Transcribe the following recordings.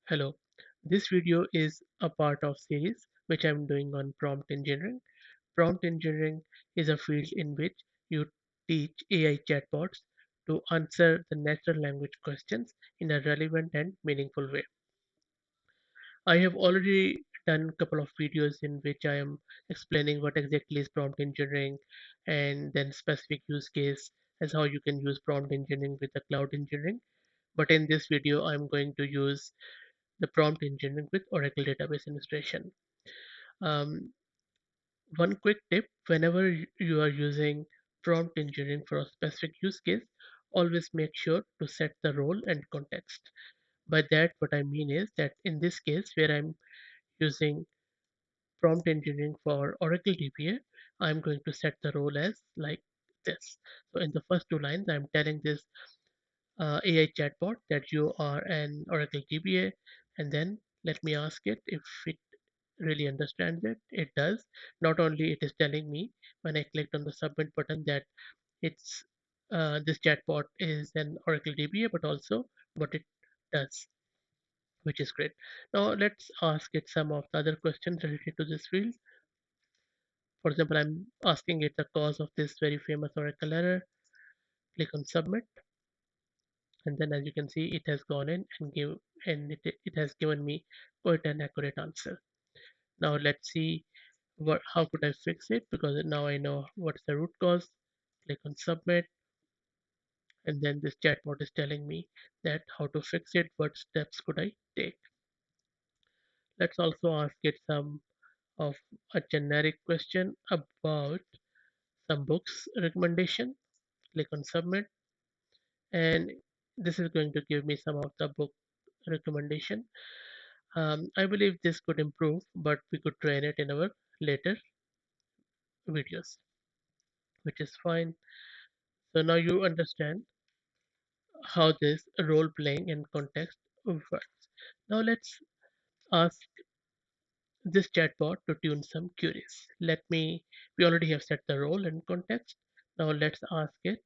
Hello, this video is a part of series which I'm doing on prompt engineering. Prompt engineering is a field in which you teach AI chatbots to answer the natural language questions in a relevant and meaningful way. I have already done a couple of videos in which I am explaining what exactly is prompt engineering and then specific use case as how you can use prompt engineering with the cloud engineering. But in this video, I'm going to use the prompt engineering with Oracle Database Administration. Um, One quick tip, whenever you are using prompt engineering for a specific use case, always make sure to set the role and context. By that, what I mean is that in this case, where I'm using prompt engineering for Oracle DBA, I'm going to set the role as like this. So in the first two lines, I'm telling this AI chatbot that you are an Oracle DBA, and then let me ask it if it really understands it. It does. Not only it is telling me when I clicked on the submit button that it's this chatbot is an Oracle DBA, but also what it does, which is great. Now let's ask it some of the other questions related to this field. For example, I'm asking it the cause of this very famous Oracle error. Click on submit, and then as you can see, it has gone in and it has given me quite an accurate answer. Now let's see what how could I fix it, because now I know what's the root cause. Click on submit, and then this chatbot is telling me that how to fix it, what steps could I take. Let's also ask it some of a generic question about some books recommendation. Click on submit, and this is going to give me some of the book recommendation. I believe this could improve, but we could train it in our later videos, which is fine. So now you understand how this role playing and context works. Now let's ask this chatbot to tune some queries. We already have set the role and context. Now let's ask it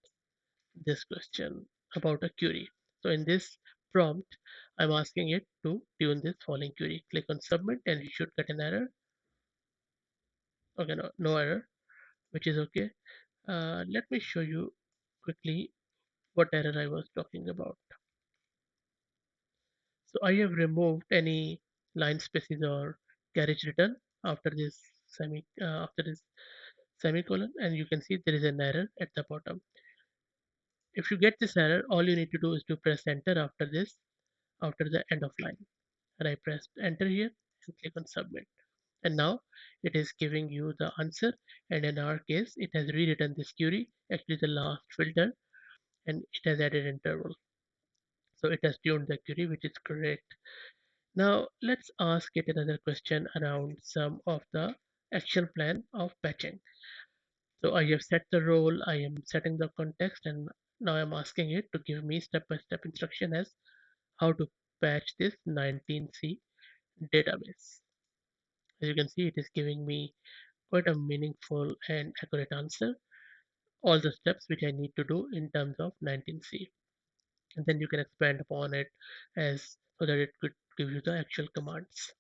this question about a query. So in this prompt, I'm asking it to tune this following query. Click on submit and you should get an error. Okay, no error, which is okay. Let me show you quickly what error I was talking about. So I have removed any line spaces or carriage return after this semicolon, and you can see there is an error at the bottom. If you get this error, all you need to do is to press enter after the end of line. And I pressed enter here and click on submit. And now it is giving you the answer. And in our case, it has rewritten this query, actually the last filter, and it has added interval. So it has tuned the query, which is correct. Now let's ask it another question around some of the action plan of patching. So I have set the role, I am setting the context, and now I'm asking it to give me step-by-step instruction as how to patch this 19C database. As you can see, it is giving me quite a meaningful and accurate answer, all the steps which I need to do in terms of 19C. And then you can expand upon it as so that it could give you the actual commands.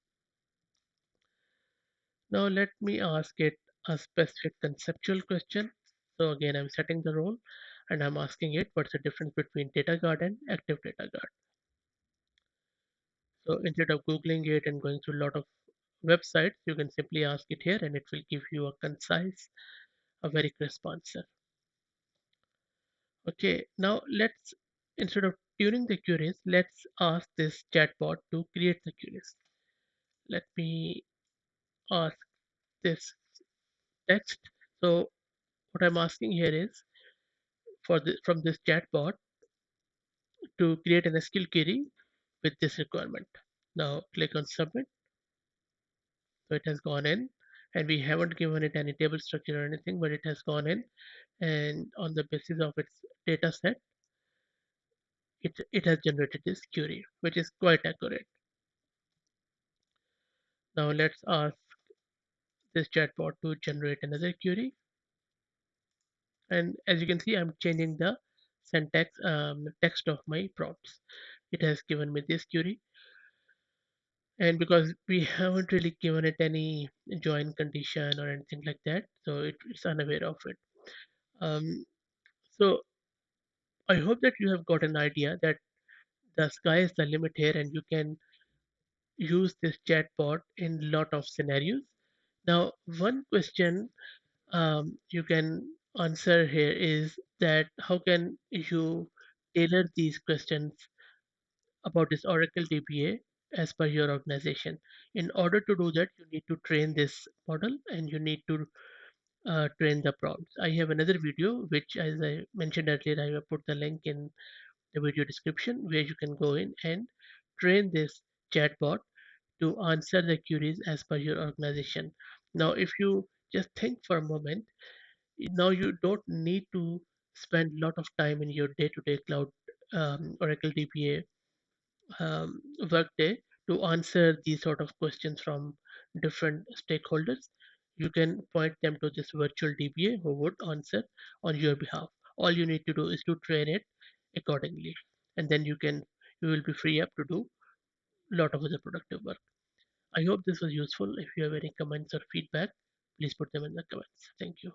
Now let me ask it a specific conceptual question. So again, I'm setting the role and I'm asking it what's the difference between data guard and active data guard. So instead of Googling it and going through a lot of websites, you can simply ask it here and it will give you a concise, a very crisp answer. Okay, now instead of tuning the queries, let's ask this chatbot to create the queries. Let me ask this text. So what I'm asking here is from this chatbot to create an SQL query with this requirement. Now click on submit. So it has gone in, and we haven't given it any table structure or anything, but it has gone in, and on the basis of its data set, it has generated this query, which is quite accurate. Now let's ask this chatbot to generate another query. And as you can see, I'm changing the syntax text of my prompts. It has given me this query. And because we haven't really given it any join condition or anything like that, so it's unaware of it. So I hope that you have got an idea that the sky is the limit here, and you can use this chatbot in lot of scenarios. Now, one question you can answer here is that how can you tailor these questions about this Oracle DBA as per your organization? In order to do that, you need to train this model and you need to train the prompts. I have another video which, as I mentioned earlier, I will put the link in the video description where you can go in and train this chatbot to answer the queries as per your organization. Now, if you just think for a moment, now you don't need to spend a lot of time in your day-to-day cloud Oracle DBA workday to answer these sort of questions from different stakeholders. You can point them to this virtual DBA who would answer on your behalf. All you need to do is to train it accordingly, and then you will be free up to do a lot of other productive work. I hope this was useful. If you have any comments or feedback, please put them in the comments. Thank you.